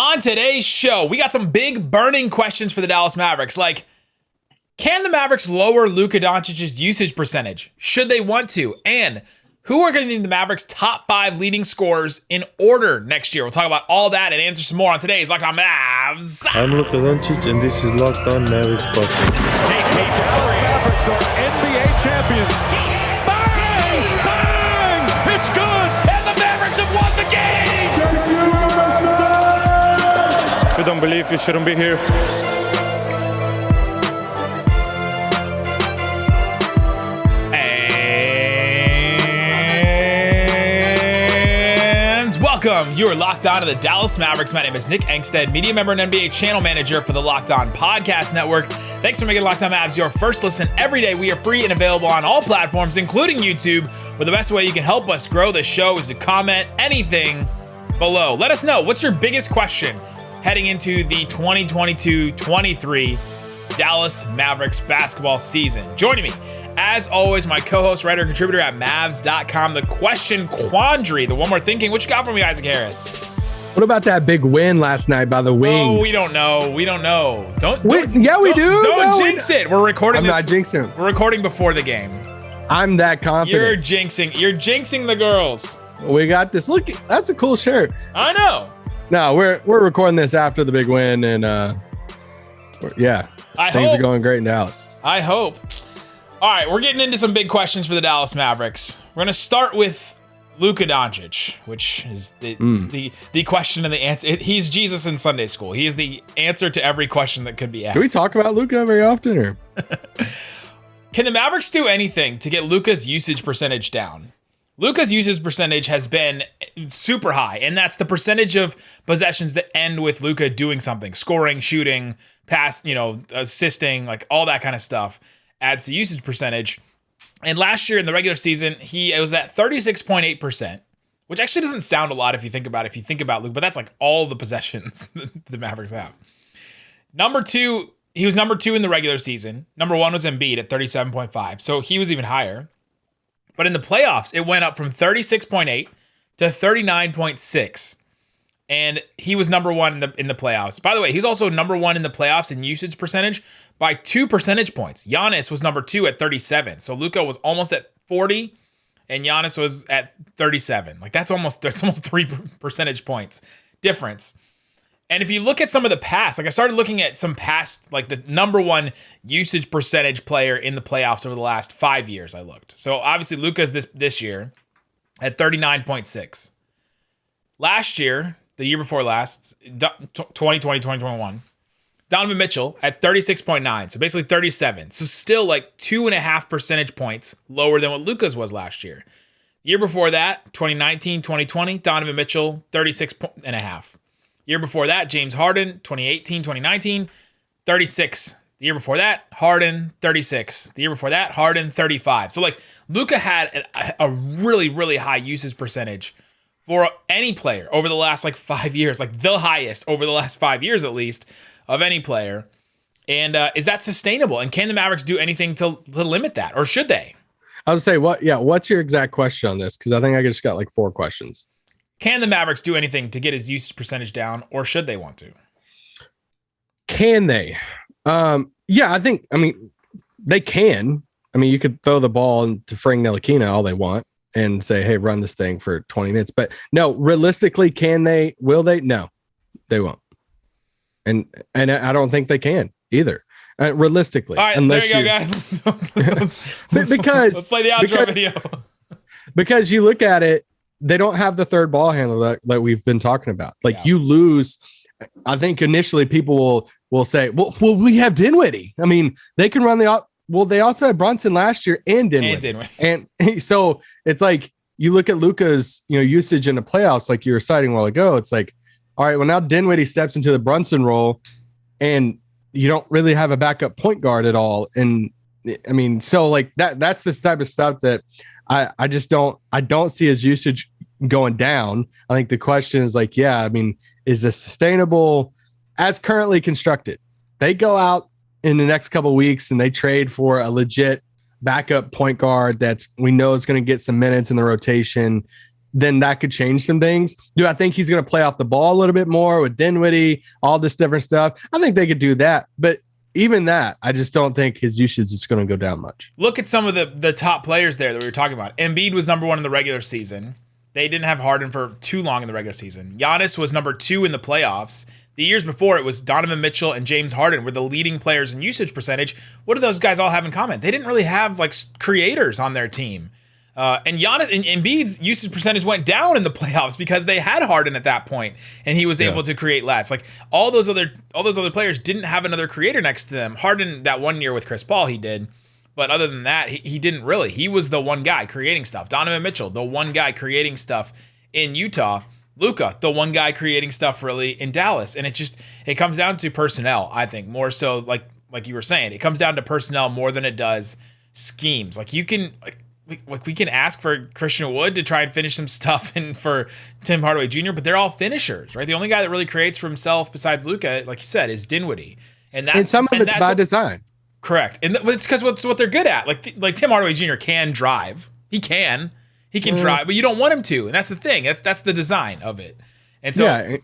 On today's show, we got some big burning questions for the Dallas Mavericks, like, can the Mavericks lower Luka Doncic's usage percentage? Should they want to? And who are going to be the Mavericks' top 5 leading scorers in order next year? We'll talk about all that and answer some more on today's Locked On Mavs. I'm Luka Doncic, and this is Locked On Mavericks podcast. Hey, Dallas Mavericks are NBA champions. Bang! Bang! It's good! And the Mavericks have won the game! If you don't believe, you shouldn't be here. Welcome. You are locked on to the Dallas Mavericks. My name is Nick Angstadt, media member and NBA channel manager for the Locked On Podcast Network. Thanks for making Locked On Mavs your first listen every day. We are free and available on all platforms, including YouTube. But the best way you can help us grow the show is to comment anything below. Let us know, what's your biggest question heading into the 2022-23 Dallas Mavericks basketball season? Joining me, as always, my co-host, writer, and contributor at Mavs.com, the question quandary, the one we're thinking. What you got for me, Isaac Harris? What about that big win last night by the Wings? Oh, we don't know. We don't know. We do. Don't jinx it. We're recording. I'm not jinxing. We're recording before the game. I'm that confident. You're jinxing the girls. We got this. Look, that's a cool shirt. I know. No, we're recording this after the big win, and things are going great in Dallas. I hope. All right, we're getting into some big questions for the Dallas Mavericks. We're going to start with Luka Doncic, which is the question and the answer. He's Jesus in Sunday school. He is the answer to every question that could be asked. Can we talk about Luka very often? Or? Can the Mavericks do anything to get Luka's usage percentage down? Luka's usage percentage has been super high, and that's the percentage of possessions that end with Luka doing something, scoring, shooting, pass, assisting, like all that kind of stuff adds to usage percentage. And last year in the regular season, it was at 36.8%, which actually doesn't sound a lot if you think about Luka, but that's like all the possessions the Mavericks have. He was number 2 in the regular season. Number 1 was Embiid at 37.5, so he was even higher. But in the playoffs, it went up from 36.8 to 39.6. And he was number 1 in the playoffs. By the way, he was also number 1 in the playoffs in usage percentage by 2 percentage points. Giannis was number 2 at 37. So Luka was almost at 40, and Giannis was at 37. Like that's almost 3 percentage points difference. And if you look at some of the past, like I started looking at some past, like the number 1 usage percentage player in the playoffs over the last 5 years, I looked. So obviously Luka's this year at 39.6. Last year, the year before last, 2020, 2021, Donovan Mitchell at 36.9. So basically 37. So still like 2.5 percentage points lower than what Luka's was last year. The year before that, 2019, 2020, Donovan Mitchell, 36.5. Year before that, James Harden, 2018, 2019, 36. The year before that, Harden, 36. The year before that, Harden, 35. So like Luka had a really, really high usage percentage for any player over the last like 5 years, like the highest over the last 5 years at least of any player. And is that sustainable? And can the Mavericks do anything to limit that, or should they? I would say, what's your exact question on this? Because I think I just got like 4 questions. Can the Mavericks do anything to get his usage percentage down, or should they want to? Can they? I mean, they can. I mean, you could throw the ball to Frank Ntilikina all they want and say, hey, run this thing for 20 minutes. But no, realistically, can they? Will they? No, they won't. And I don't think they can either. Realistically. All right, there you go, guys. Let's play the outro video. Because you look at it, they don't have the third ball handler that we've been talking about. You lose. I think initially people will say, well, we have Dinwiddie. I mean, they can run they also had Brunson last year and Dinwiddie. And so it's like, you look at Luka's, usage in the playoffs, like you were citing a while ago. It's like, all right, well, now Dinwiddie steps into the Brunson role and you don't really have a backup point guard at all. And I mean, so like that's the type of stuff that I don't see his usage going down. I think the question is like, is this sustainable as currently constructed? They go out in the next couple of weeks and they trade for a legit backup point guard we know is going to get some minutes in the rotation. then that could change some things. Do I think he's going to play off the ball a little bit more with Dinwiddie, all this different stuff? I think they could do that. But even that, I just don't think his usage is going to go down much. Look at some of the top players there that we were talking about. Embiid was number 1 in the regular season. They didn't have Harden for too long in the regular season. Giannis was number 2 in the playoffs. The years before, it was Donovan Mitchell and James Harden were the leading players in usage percentage. What do those guys all have in common? They didn't really have like creators on their team. And Giannis and Embiid's usage percentage went down in the playoffs because they had Harden at that point, and he was able to create less. Like all those other players didn't have another creator next to them. Harden that one year with Chris Paul, he did. But other than that, he didn't really. He was the one guy creating stuff. Donovan Mitchell, the one guy creating stuff in Utah. Luka, the one guy creating stuff really in Dallas. And it comes down to personnel, I think, more so like you were saying. It comes down to personnel more than it does schemes. Like you can we can ask for Christian Wood to try and finish some stuff and for Tim Hardaway Jr., but they're all finishers, right? The only guy that really creates for himself besides Luka, like you said, is Dinwiddie. And some of it's by design. Correct. And it's because it's what they're good at. Like Tim Hardaway Jr. can drive. He can drive, but you don't want him to. And that's the thing. That's the design of it. And so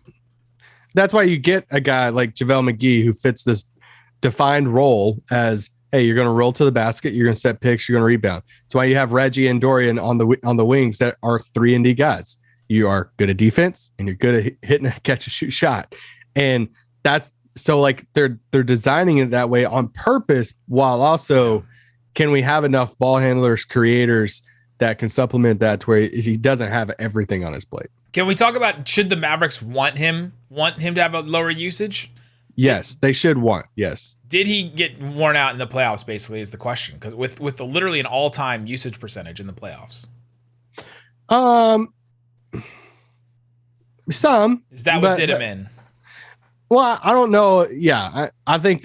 that's why you get a guy like JaVale McGee who fits this defined role as, hey, you're going to roll to the basket, you're going to set picks, you're going to rebound. That's why you have Reggie and Dorian on the wings that are 3-and-D guys. You are good at defense and you're good at hitting a catch and shoot shot. And that's so like they're designing it that way on purpose, while also can we have enough ball handlers, creators that can supplement that to where he doesn't have everything on his plate. Can we talk about, should the Mavericks want him to have a lower usage? Yes, they should want. Yes. Did he get worn out in the playoffs, basically, is the question. Because with literally an all-time usage percentage in the playoffs. Some. Is that what did him in? Well, I don't know. Yeah, I think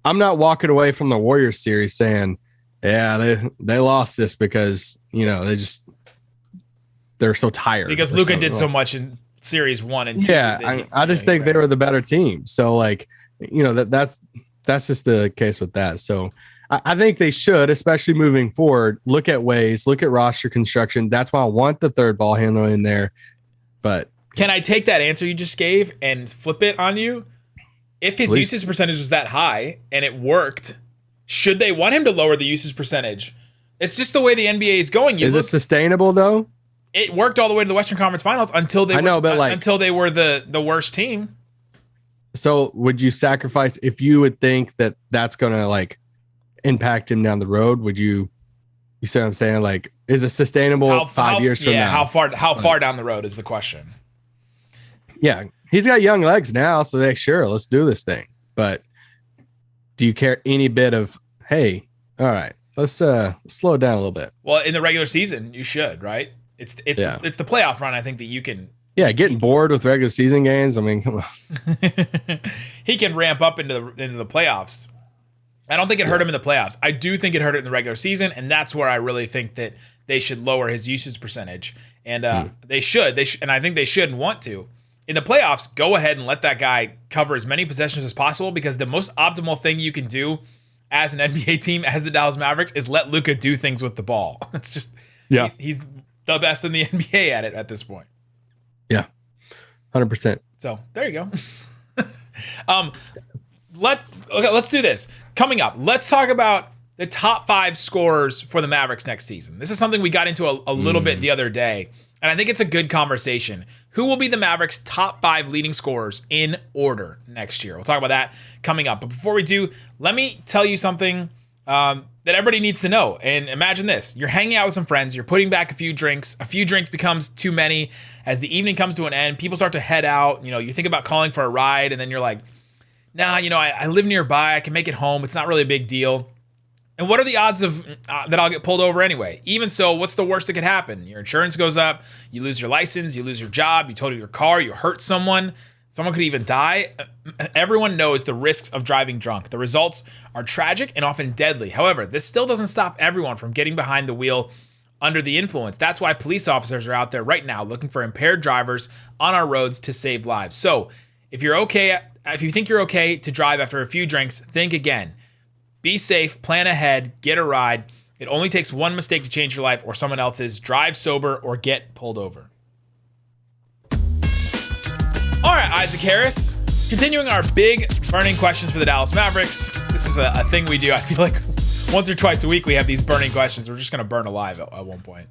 I'm not walking away from the Warriors series saying, yeah, they lost this because, they're so tired. Because Luka did so much in series 1 and 2. Yeah, I just think they were the better team. So like, that's just the case with that. So I think they should, especially moving forward, look at roster construction. That's why I want the third ball handler in there. But can I take that answer you just gave and flip it on you? If his usage percentage was that high and it worked, should they want him to lower the usage percentage? It's just the way the NBA is going. Is it sustainable though? It worked all the way to the Western Conference Finals until they were the worst team. So would you sacrifice, if you would think that that's going to like impact him down the road? Would you see what I'm saying? Like, is it sustainable 5 years from now? How far down the road is the question. Yeah. He's got young legs now. So let's do this thing. But do you care any bit of, hey, all right, let's slow it down a little bit. Well, in the regular season, you should, right? It's the playoff run. I think that you can. Yeah, getting bored with regular season games. I mean, come on. He can ramp up into the playoffs. I don't think it hurt him in the playoffs. I do think it hurt it in the regular season, and that's where I really think that they should lower his usage percentage. And they should, and I think they should and want to. In the playoffs, go ahead and let that guy cover as many possessions as possible, because the most optimal thing you can do as an NBA team, as the Dallas Mavericks, is let Luka do things with the ball. It's just, he's the best in the NBA at it at this point. Yeah, 100%. So there you go. Let's do this. Coming up, let's talk about the top 5 scorers for the Mavericks next season. This is something we got into a little bit the other day, and I think it's a good conversation. Who will be the Mavericks' top 5 leading scorers in order next year? We'll talk about that coming up. But before we do, let me tell you something that everybody needs to know. And imagine this. You're hanging out with some friends. You're putting back a few drinks. A few drinks becomes too many. As the evening comes to an end, people start to head out. You think about calling for a ride, and then you're like, nah, I live nearby. I can make it home. It's not really a big deal. And what are the odds of that I'll get pulled over anyway? Even so, what's the worst that could happen? Your insurance goes up, you lose your license, you lose your job, you total your car, you hurt someone could even die. Everyone knows the risks of driving drunk. The results are tragic and often deadly. However, this still doesn't stop everyone from getting behind the wheel under the influence. That's why police officers are out there right now looking for impaired drivers on our roads to save lives. So if you think you're okay to drive after a few drinks, think again. Be safe, plan ahead, get a ride, It only takes one mistake to change your life or someone else's. Drive sober or get pulled over. All right, Isaac Harris. Continuing our big burning questions for the Dallas Mavericks. This is a thing we do. I feel like once or twice a week we have these burning questions. We're just going to burn alive at one point.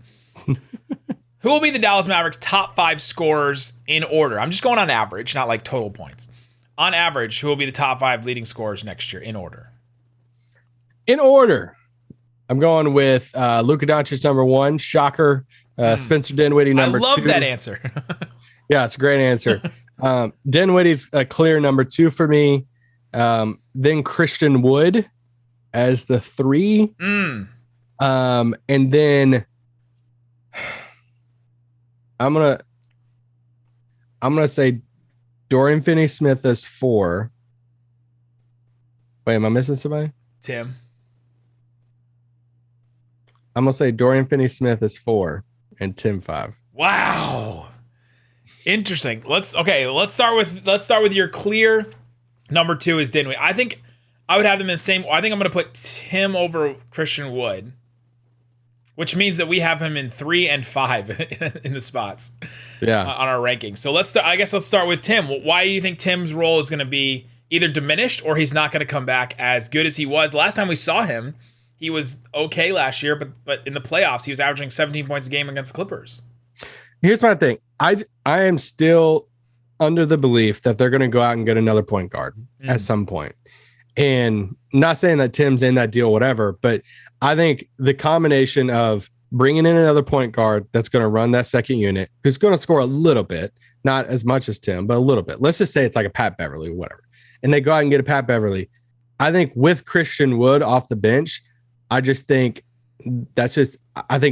Who will be the Dallas Mavericks' top 5 scorers in order? I'm just going on average, not like total points. On average, who will be the top 5 leading scorers next year in order? In order, I'm going with Luka Doncic number 1. Shocker. Spencer Dinwiddie number 2. I love that answer. Yeah, it's a great answer. Dinwiddie's a clear number 2 for me. Then Christian Wood as the 3. And then I'm gonna say Dorian Finney-Smith as 4. Wait, am I missing somebody? Tim. I'm gonna say Dorian Finney-Smith is 4 and Tim 5. Wow. Interesting. Let's start with your clear number 2 is Dinwiddie. I think I would have them in the same. I think I'm gonna put Tim over Christian Wood, which means that we have him in 3 and 5 in the spots. Yeah. On our rankings. So let's start with Tim. Why do you think Tim's role is going to be either diminished or he's not going to come back as good as he was? Last time we saw him, he was okay last year, but in the playoffs, he was averaging 17 points a game against the Clippers. Here's my thing. I am still under the belief that they're going to go out and get another point guard at some point. And not saying that Tim's in that deal, whatever, but I think the combination of bringing in another point guard that's going to run that second unit, who's going to score a little bit, not as much as Tim, but a little bit. Let's just say it's like a Pat Beverly or whatever. And they go out and get a Pat Beverly. I think with Christian Wood off the bench, I think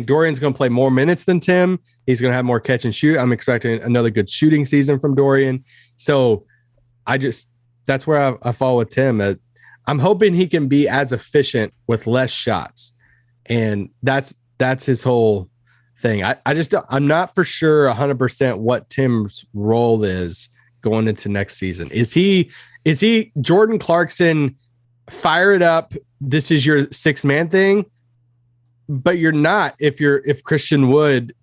Dorian's going to play more minutes than Tim. He's going to have more catch and shoot. I'm expecting another good shooting season from Dorian. So that's where I fall with Tim. I'm hoping he can be as efficient with less shots. And that's his whole thing. I'm not for sure 100% what Tim's role is going into next season. Is he Jordan Clarkson, fire it up, this is your 6-man thing? But you're not if Christian Wood,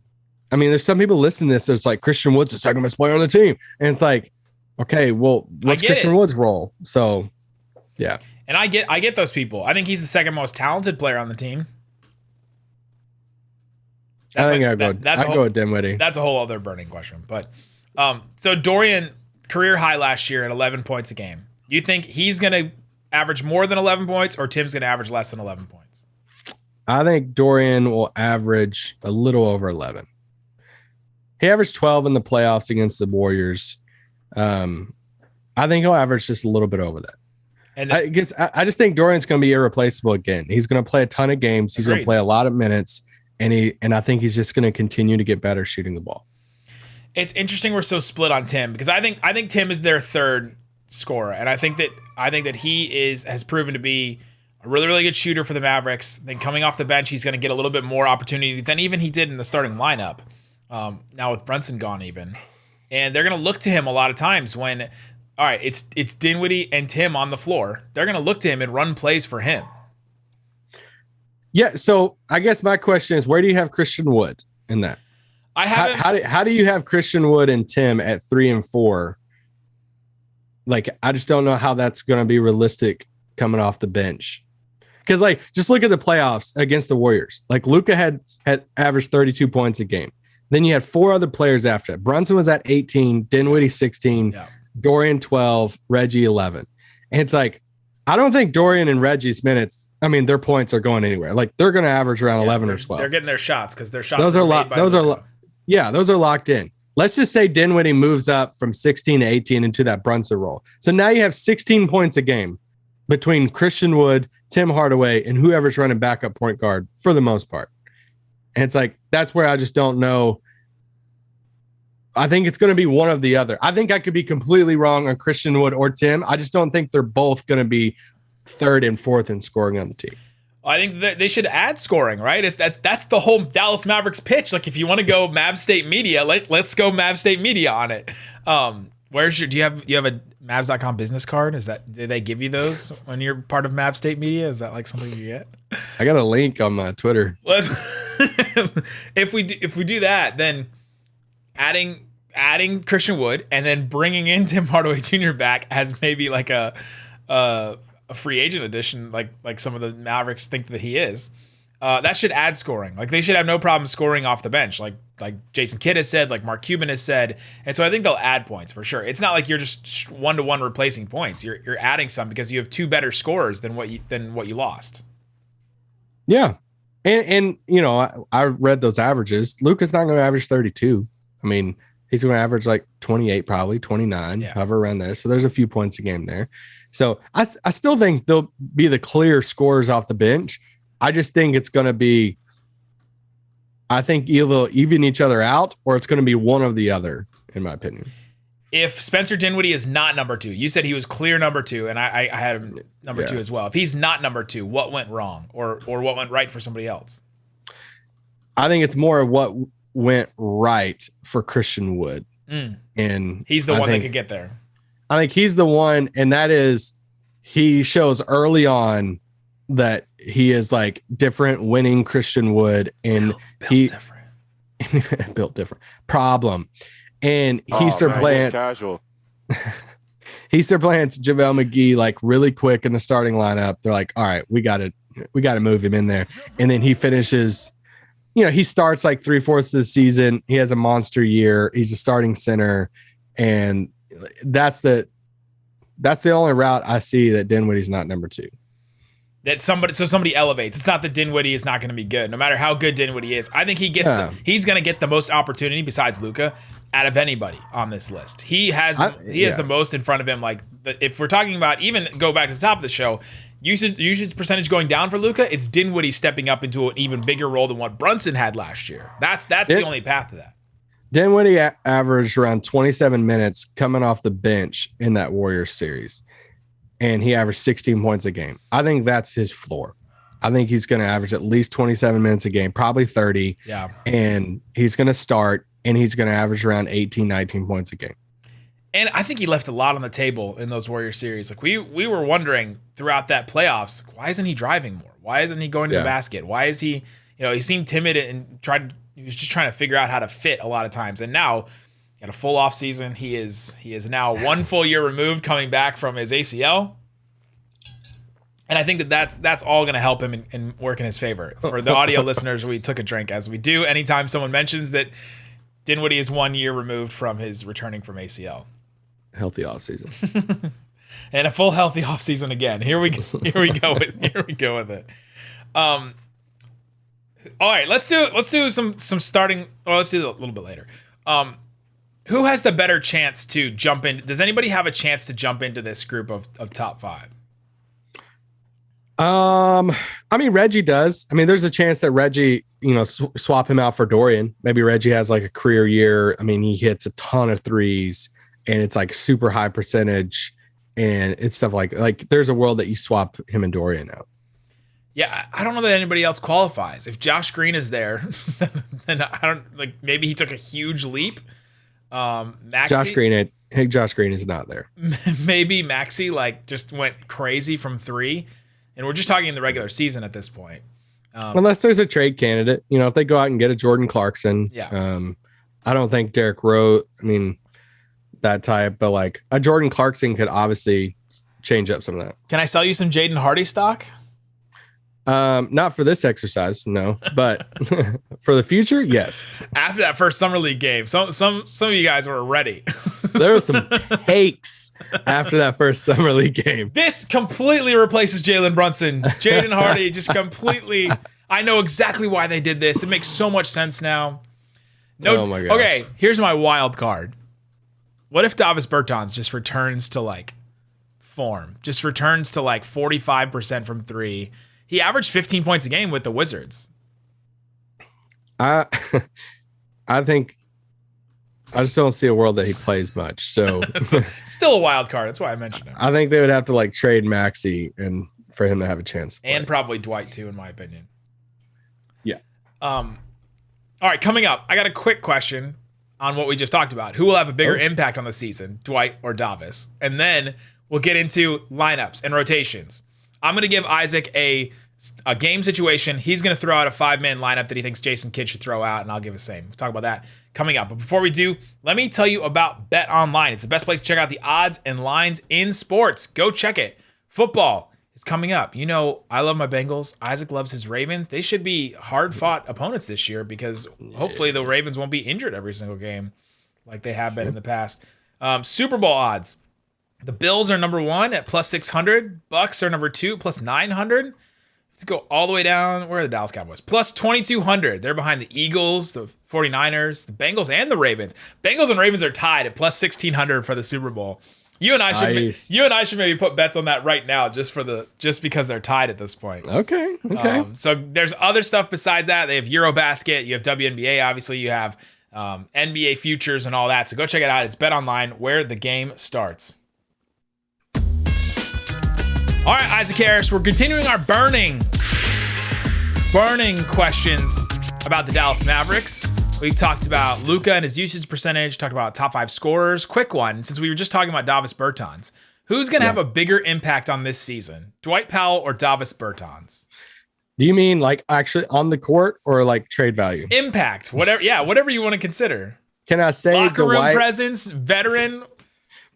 I mean, there's some people listening to this that's like, Christian Wood's the second best player on the team. And it's like, okay, well, what's Christian Wood's role? So yeah. And I get those people. I think he's the second most talented player on the team. I'd go with Dinwiddie. That's a whole other burning question. But so Dorian, career high last year at 11 points a game. You think he's going to average more than 11 points or Tim's going to average less than 11 points? I think Dorian will average a little over 11. He averaged 12 in the playoffs against the Warriors. I think he'll average just a little bit over that. And I just think Dorian's going to be irreplaceable again. He's going to play a ton of games. He's going to play a lot of minutes, and I think he's just going to continue to get better shooting the ball. It's interesting we're so split on Tim because I think Tim is their third scorer, and I think that he has proven to be a really, really good shooter for the Mavericks. Then coming off the bench, he's going to get a little bit more opportunity than even he did in the starting lineup. Now with Brunson gone even, and they're going to look to him a lot of times when. All right, it's Dinwiddie and Tim on the floor. They're going to look to him and run plays for him. Yeah, so I guess my question is, where do you have Christian Wood in that? How do you have Christian Wood and Tim at 3 and 4? Like, I just don't know how that's going to be realistic coming off the bench. Because, like, just look at the playoffs against the Warriors. Like, Luka had averaged 32 points a game. Then you had 4 other players after that. Brunson was at 18, Dinwiddie 16. Yeah. Dorian 12, Reggie 11. And it's like, I don't think Dorian and Reggie's minutes, I mean, their points are going anywhere. Like, they're going to average around 11 or 12. They're getting their shots because their shots those are locked in. Let's just say Dinwiddie moves up from 16 to 18 into that Brunson role. So now you have 16 points a game between Christian Wood, Tim Hardaway, and whoever's running backup point guard for the most part. And it's like, that's where I just don't know. I think it's going to be one of the other. I think I could be completely wrong on Christian Wood or Tim. I just don't think they're both going to be 3rd and 4th in scoring on the team. I think that they should add scoring, right? That's the whole Dallas Mavericks pitch. Like, if you want to go Mavs State Media, let's go Mavs State Media on it. Do you have a Mavs.com business card? Did they give you those when you're part of Mav State Media? Is that like something you get? I got a link on my Twitter. If we do that, then adding Christian Wood and then bringing in Tim Hardaway Jr. back as maybe like a free agent addition, like some of the Mavericks think that he is. That should add scoring. Like they should have no problem scoring off the bench, like Jason Kidd has said, like Mark Cuban has said, and so I think they'll add points for sure. It's not like you're just 1-to-1 replacing points. You're adding some because you have two better scorers than what you lost. Yeah, and you know I read those averages. Luka's not going to average 32. I mean, he's going to average like 28, probably 29, however around there. So there's a few points a game there. So I still think they'll be the clear scorers off the bench. I just think it's going to be, I think either even each other out or it's going to be one of the other, in my opinion. If Spencer Dinwiddie is not number 2, you said he was clear number 2, and I had him number 2 as well. If he's not number 2, what went wrong or what went right for somebody else? I think it's more of what went right for Christian Wood. And he's the one that could get there. I think he's the one, and that is he shows early on that he is like different, winning Christian Wood, and built different. Built different problem, and he supplants he supplants JaVale McGee like really quick in the starting lineup. They're like, all right, we got to move him in there, and then he finishes. You know, he starts like 3/4 of the season. He has a monster year. He's a starting center, and that's the only route I see that Dinwiddie's not number 2. That somebody elevates. It's not that Dinwiddie is not going to be good. No matter how good Dinwiddie is, I think he's going to get the most opportunity besides Luka out of anybody on this list. He has the most in front of him. Like if we're talking about even go back to the top of the show, usage percentage going down for Luka, it's Dinwiddie stepping up into an even bigger role than what Brunson had last year. That's the only path to that. Dinwiddie averaged around 27 minutes coming off the bench in that Warriors series, and he averaged 16 points a game. I think that's his floor. I think he's going to average at least 27 minutes a game, probably 30. Yeah. And he's going to start, and he's going to average around 18, 19 points a game. And I think he left a lot on the table in those Warriors series. Like we were wondering throughout that playoffs, why isn't he driving more? Why isn't he going to the basket? Why is he, he seemed timid and he was just trying to figure out how to fit a lot of times. And now got a full off season. He is now 1 full year removed coming back from his ACL. And I think that's all going to help him and work in his favor. For the audio listeners, we took a drink as we do anytime someone mentions that Dinwiddie is 1 year removed from his returning from ACL. Healthy offseason. And a full healthy offseason again. Here we go with it. All right, let's do some starting. Well, let's do it a little bit later. Who has the better chance to jump in? Does anybody have a chance to jump into this group of top 5? I mean, Reggie does. I mean, there's a chance that Reggie, swap him out for Dorian. Maybe Reggie has like a career year. I mean, he hits a ton of threes and it's like super high percentage and it's stuff like there's a world that you swap him and Dorian out. Yeah, I don't know that anybody else qualifies. If Josh Green is there, then I don't maybe he took a huge leap. Maxey, Josh Green is not there. Maybe Maxey just went crazy from 3. And we're just talking in the regular season at this point. Unless there's a trade candidate, if they go out and get a Jordan Clarkson. Yeah. I don't think Derrick Rose, that type, but a Jordan Clarkson could obviously change up some of that. Can I sell you some Jaden Hardy stock? Not for this exercise, no, but for the future, yes. After that first summer league game, some of you guys were ready. There were some takes after that first summer league game. This completely replaces Jalen Brunson. Jaden Hardy just completely. I know exactly why they did this. It makes so much sense now. No, oh my gosh. Okay, here's my wild card. What if Davis Bertans just returns to form? Just returns to 45% from 3. He averaged 15 points a game with the Wizards. I think I just don't see a world that he plays much. So still a wild card. That's why I mentioned him. I think they would have to trade Maxey and for him to have a chance. And probably Dwight too, in my opinion. Yeah. All right, coming up, I got a quick question. on what we just talked about. Who will have a bigger impact on the season, Dwight or Davis? And then we'll get into lineups and rotations. I'm going to give Isaac a game situation. He's going to throw out a 5-man lineup that he thinks Jason Kidd should throw out, and I'll give the same. We'll talk about that coming up. But before we do, let me tell you about BetOnline. It's the best place to check out the odds and lines in sports. Go check it. Football is coming up. You know, I love my Bengals. Isaac loves his Ravens. They should be hard-fought opponents this year because hopefully the Ravens won't be injured every single game like they have been in the past. Super Bowl odds. The Bills are number 1 at plus 600. Bucks are number 2, plus 900. Let's go all the way down. Where are the Dallas Cowboys? Plus 2,200. They're behind the Eagles, the 49ers, the Bengals, and the Ravens. Bengals and Ravens are tied at plus 1,600 for the Super Bowl. You and I should maybe put bets on that right now, just because they're tied at this point. Okay. So there's other stuff besides that. They have Eurobasket. You have WNBA. Obviously, you have NBA futures and all that. So go check it out. It's BetOnline, where the game starts. All right, Isaac Harris, we're continuing our burning questions about the Dallas Mavericks. We've talked about Luka and his usage percentage, talked about top 5 scorers. Quick one, since we were just talking about Davis Bertans. Who's going to have a bigger impact on this season? Dwight Powell or Davis Bertans? Do you mean like actually on the court or like trade value? Impact, whatever you want to consider. Can I say locker room Dwight? Presence, veteran?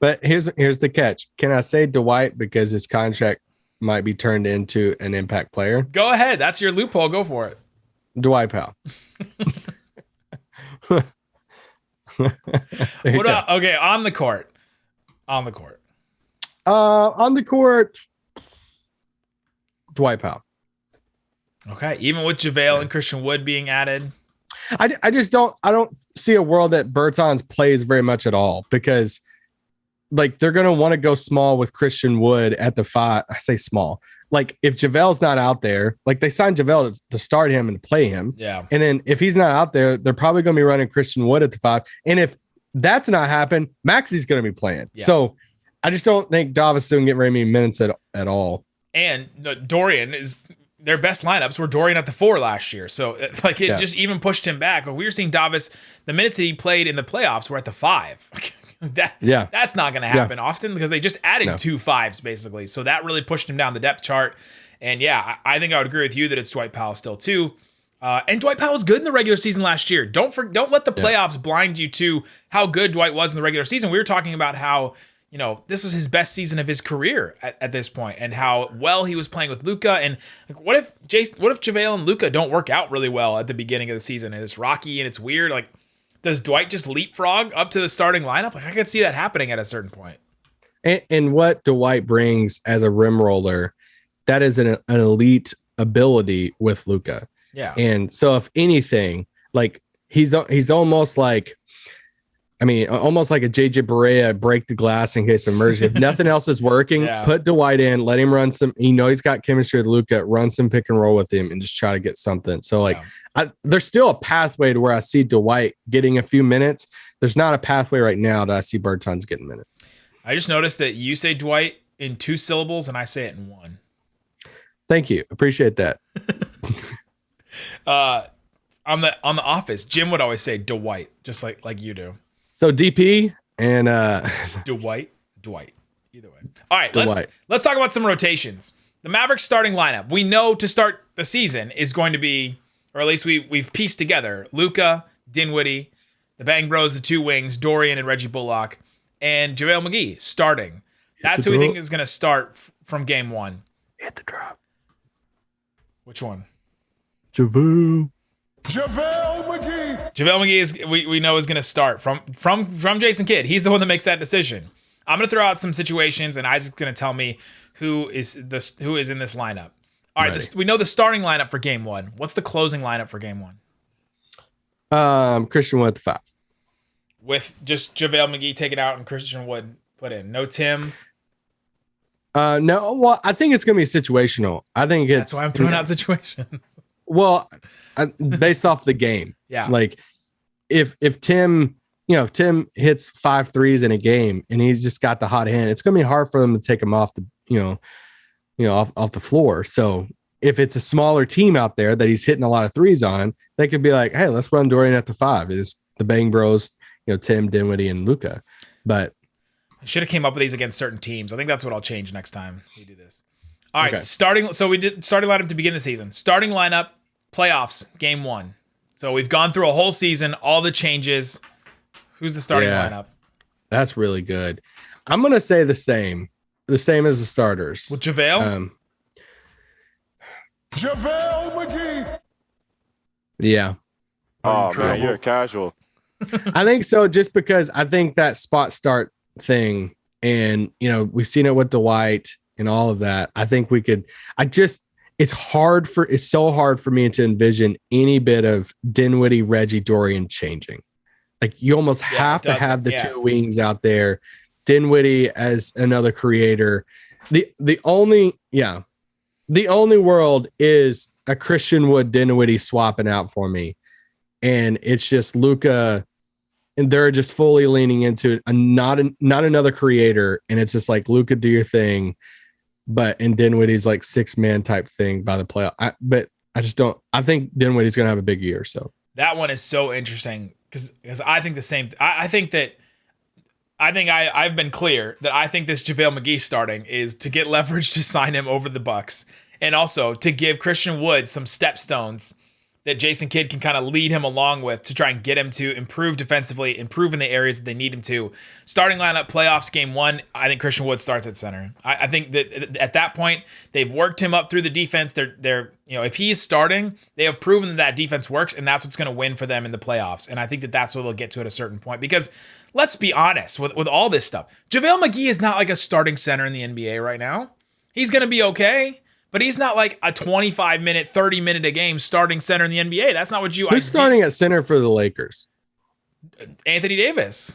But here's the catch. Can I say Dwight because his contract might be turned into an impact player? Go ahead. That's your loophole. Go for it. Dwight Powell. Okay, on the court. On the court, Dwight Powell. Okay, even with JaVale and Christian Wood being added. I just don't see a world that Bertans plays very much at all, because like they're gonna want to go small with Christian Wood at the 5. I say small. Like if JaVale's not out there, like they signed JaVale to start him and to play him. Yeah. And then if he's not out there, they're probably gonna be running Christian Wood at the 5. And if that's not happen, Maxi's gonna be playing. Yeah. So I just don't think Davis is gonna get very many minutes at all. And Dorian is their best lineups were Dorian at the 4 last year. So like it just even pushed him back. We were seeing Davis, the minutes that he played in the playoffs were at the 5. That's not going to happen often because they just added 2 5s basically. So that really pushed him down the depth chart. And I think I would agree with you that it's Dwight Powell still too. And Dwight Powell was good in the regular season last year. Don't let the playoffs blind you to how good Dwight was in the regular season. We were talking about how, this was his best season of his career at this point, and how well he was playing with Luka. And like, what if JaVale and Luka don't work out really well at the beginning of the season, and it's rocky and it's weird? Like, does Dwight just leapfrog up to the starting lineup? Like, I could see that happening at a certain point. And what Dwight brings as a rim roller, that is an elite ability with Luka. Yeah. And so if anything, like he's almost like, almost like a JJ Barea, break the glass in case of emergency. If nothing else is working, put Dwight in, let him run some. He's got chemistry with Luka. Run some pick and roll with him, and just try to get something. So there's still a pathway to where I see Dwight getting a few minutes. There's not a pathway right now that I see Bertans getting minutes. I just noticed that you say Dwight in 2 syllables, and I say it in 1. Thank you, appreciate that. On the Office, Jim would always say Dwight, just like you do. So DP and Dwight, either way. All right, let's talk about some rotations. The Mavericks starting lineup, we know to start the season is going to be, or at least we've pieced together, Luka, Dinwiddie, the Bang Bros, the 2 wings, Dorian and Reggie Bullock, and JaVale McGee starting. That's who we think is going to start from game 1. Hit the drop. Which one? JaVale McGee is we know is going to start from Jason Kidd. He's the one that makes that decision. I'm going to throw out some situations, and Isaac's going to tell me who is in this lineup. All right, we know the starting lineup for game 1. What's the closing lineup for game 1? Christian Wood at the 5, with just JaVale McGee taken out and Christian Wood put in. No Tim. No. Well, I think it's going to be situational. I think that's why I'm throwing out situations. Well, based off the game. Yeah. Like if Tim, if Tim hits 5 threes in a game and he's just got the hot hand, it's going to be hard for them to take him off the, off the floor. So if it's a smaller team out there that he's hitting a lot of threes on, they could be like, hey, let's run Dorian at the 5. It's the Bang Bros. Tim, Dinwiddie, and Luka. But I should have came up with these against certain teams. I think that's what I'll change next time we do this. All right, Okay. So we did starting lineup to begin the season. Starting lineup, playoffs, game 1. So we've gone through a whole season, all the changes. Who's the starting lineup? That's really good. I'm gonna say the same as the starters. With JaVale? JaVale McGee. Yeah. Oh man, you're a casual. I think so, just because I think that spot start thing, and we've seen it with Dwight and all of that. I think we could. It's so hard for me to envision any bit of Dinwiddie, Reggie, Dorian changing. Like you almost have to have the two wings out there. Dinwiddie as another creator. The only world is a Christian Wood Dinwiddie swapping out for me. And it's just Luka, and they're just fully leaning into not another creator. And it's just like, Luka, do your thing. And Dinwiddie's like 6-man type thing by the playoff. I think Dinwiddie's going to have a big year. So that one is so interesting because I think the same. I think I've been clear that I think this JaVale McGee starting is to get leverage to sign him over the Bucks, and also to give Christian Wood some stepstones that Jason Kidd can kind of lead him along with to try and get him to improve defensively, improve in the areas that they need him to. Starting lineup, playoffs, game 1, I think Christian Wood starts at center. I think that at that point, they've worked him up through the defense. They're if he's starting, they have proven that defense works, and that's what's going to win for them in the playoffs. And I think that that's what they'll get to at a certain point, because let's be honest with all this stuff. JaVale McGee is not like a starting center in the NBA right now. He's going to be okay, but he's not like a 25-minute, 30-minute a game starting center in the NBA. That's not what you... Who's starting at center for the Lakers? Anthony Davis.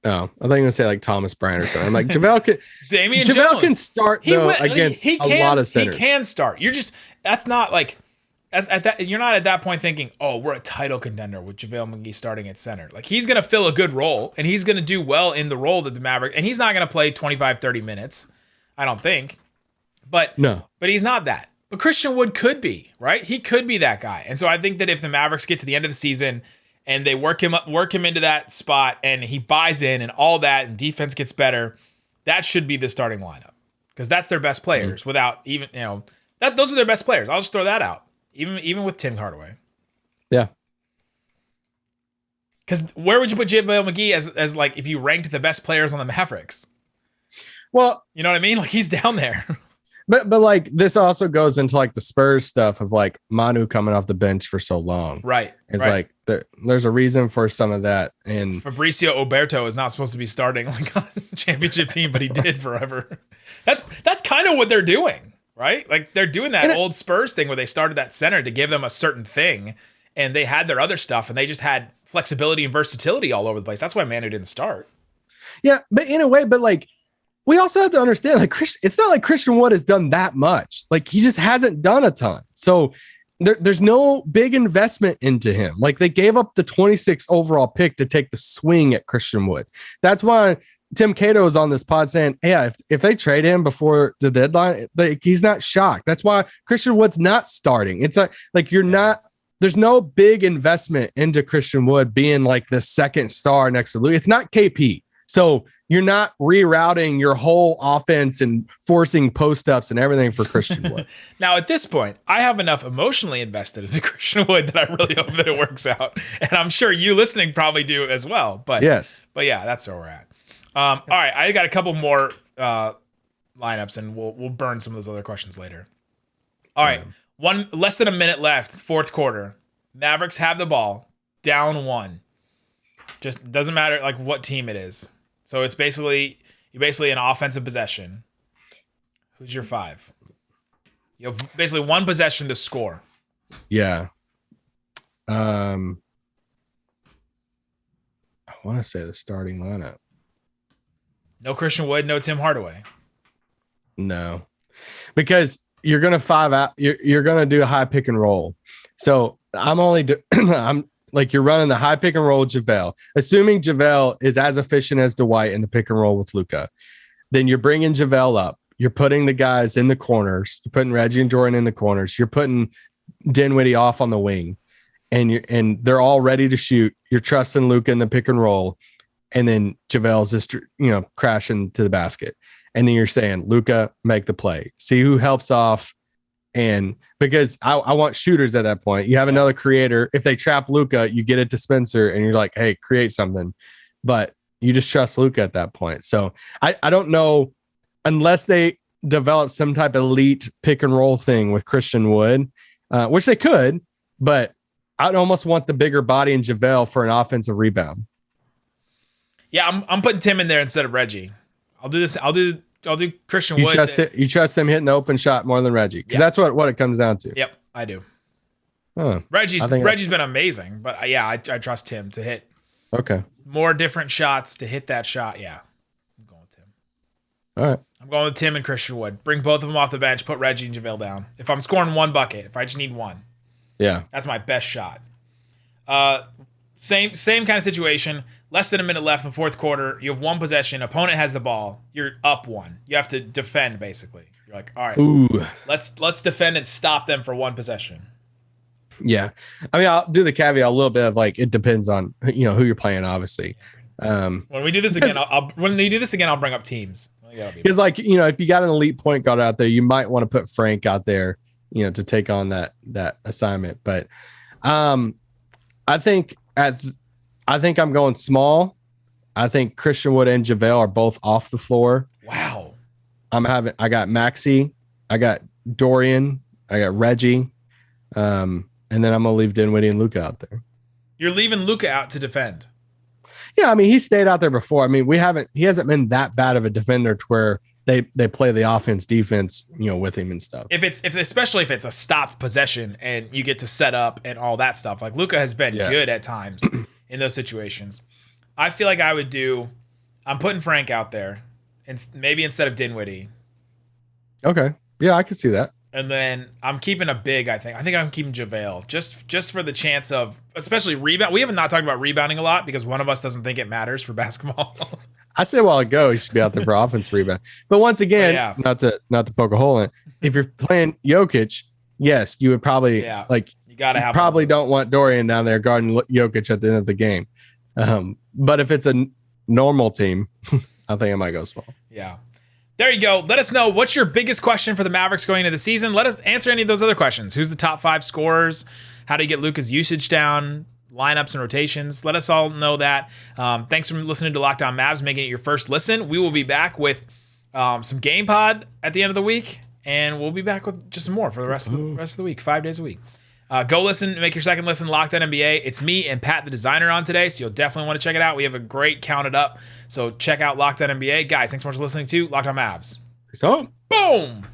Oh, I thought you were going to say like Thomas Bryant or something. I'm like, JaVale Jones can start against a lot of centers. He can start. That's not like... you're not at that point thinking, oh, we're a title contender with JaVale McGee starting at center. Like, he's going to fill a good role, and he's going to do well in the role that the Mavericks... And he's not going to play 25, 30 minutes, I don't think. But he's not that. But Christian Wood could be, right? He could be that guy. And so I think that if the Mavericks get to the end of the season and they work him into that spot and he buys in and all that and defense gets better, that should be the starting lineup. Because that's their best players without even, those are their best players. I'll just throw that out. Even with Tim Hardaway. Yeah. Because where would you put JaVale McGee as like if you ranked the best players on the Mavericks? Well, you know what I mean? Like, he's down there. But like this also goes into like the Spurs stuff of like Manu coming off the bench for so long. Right. It's like there's a reason for some of that. And Fabricio Oberto is not supposed to be starting like on the championship team, but he did forever. That's kind of what they're doing, right? Like they're doing that old Spurs thing where they started that center to give them a certain thing, and they had their other stuff, and they just had flexibility and versatility all over the place. That's why Manu didn't start. Yeah, but in a way, like we also have to understand, like it's not like Christian Wood has done that much. Like he just hasn't done a ton. So there's no big investment into him. Like they gave up the 26th overall pick to take the swing at Christian Wood. That's why Tim Cato is on this pod saying, yeah, if they trade him before the deadline, he's not shocked. That's why Christian Wood's not starting. It's like you're not. There's no big investment into Christian Wood being like the second star next to Luka. It's not KP. So you're not rerouting your whole offense and forcing post-ups and everything for Christian Wood. Now, at this point, I have enough emotionally invested into Christian Wood that I really hope that it works out. And I'm sure you listening probably do as well. But yes. But yeah, that's where we're at. All right, I got a couple more lineups, and we'll burn some of those other questions later. All right, less than a minute left, fourth quarter. Mavericks have the ball, down 1. Just doesn't matter like what team it is. So it's basically an offensive possession. Who's your 5? You have basically one possession to score. Yeah. I want to say the starting lineup. No Christian Wood, no Tim Hardaway. No, because you're gonna 5 out. You're gonna do a high pick and roll. So I'm like you're running the high pick and roll with JaVale, assuming JaVale is as efficient as Dwight in the pick and roll with Luka. Then you're bringing JaVale up. You're putting the guys in the corners. You're putting Reggie and Jordan in the corners. You're putting Dinwiddie off on the wing. and they're all ready to shoot. You're trusting Luka in the pick and roll, and then JaVale's just crashing to the basket, and then you're saying, Luka, make the play, see who helps off. And because I want shooters at that point, you have another creator. If they trap Luka, you get it to Spencer, and you're like, hey, create something. But you just trust Luka at that point. So I don't know, unless they develop some type of elite pick and roll thing with Christian Wood, which they could, but I'd almost want the bigger body in JaVale for an offensive rebound. Yeah, I'm putting Tim in there instead of Reggie. I'll do this. I'll do Christian Wood. You trust him hitting the open shot more than Reggie, because that's what it comes down to. Yep, I do. Huh. Reggie's been amazing, but I trust him to hit. Okay. More different shots to hit that shot. Yeah, I'm going with Tim. All right. I'm going with Tim and Christian Wood. Bring both of them off the bench. Put Reggie and JaVale down. If I'm scoring one bucket, if I just need one, that's my best shot. Same kind of situation. Less than a minute left in the fourth quarter. You have one possession. Opponent has the ball. You're up one. You have to defend, basically. You're like, all right, let's defend and stop them for one possession. Yeah. I mean, I'll do the caveat a little bit of like, it depends on, who you're playing, obviously. When we do this again, when they do this again, I'll bring up teams. Because if you got an elite point guard out there, you might want to put Frank out there, to take on that assignment. But I think I'm going small. I think Christian Wood and JaVale are both off the floor. Wow. I got Maxey, I got Dorian, I got Reggie, and then I'm gonna leave Dinwiddie and Luka out there. You're leaving Luka out to defend. Yeah, I mean, he stayed out there before. I mean, he hasn't been that bad of a defender to where they play the offense defense, with him and stuff. Especially if it's a stopped possession and you get to set up and all that stuff. Like Luka has been good at times in those situations. I feel like I'm putting Frank out there, and maybe instead of Dinwiddie. Okay. Yeah, I can see that. And then I'm keeping a big, I think I'm keeping JaVale just for the chance of, especially rebound. We haven't not talked about rebounding a lot because one of us doesn't think it matters for basketball. I said a while ago he should be out there for offense rebound. But once again, not to poke a hole in it, if you're playing Jokic, yes, you would probably you gotta have probably don't want Dorian down there guarding Jokic at the end of the game. But if it's a normal team, I think I might go small. Yeah. There you go. Let us know, what's your biggest question for the Mavericks going into the season. Let us answer any of those other questions. Who's the top 5 scorers? How do you get Luka's usage down? Lineups and rotations. Let us all know that. Thanks for listening to Locked On Mavs, making it your first listen. We will be back with some Game Pod at the end of the week, and we'll be back with just some more for the rest of the week, 5 days a week. Go listen, make your second listen, Locked On NBA. It's me and Pat, the designer, on today, so you'll definitely want to check it out. We have a great counted up, so check out Locked On NBA. Guys, thanks so much for listening to Locked On Mavs. Peace out. Boom!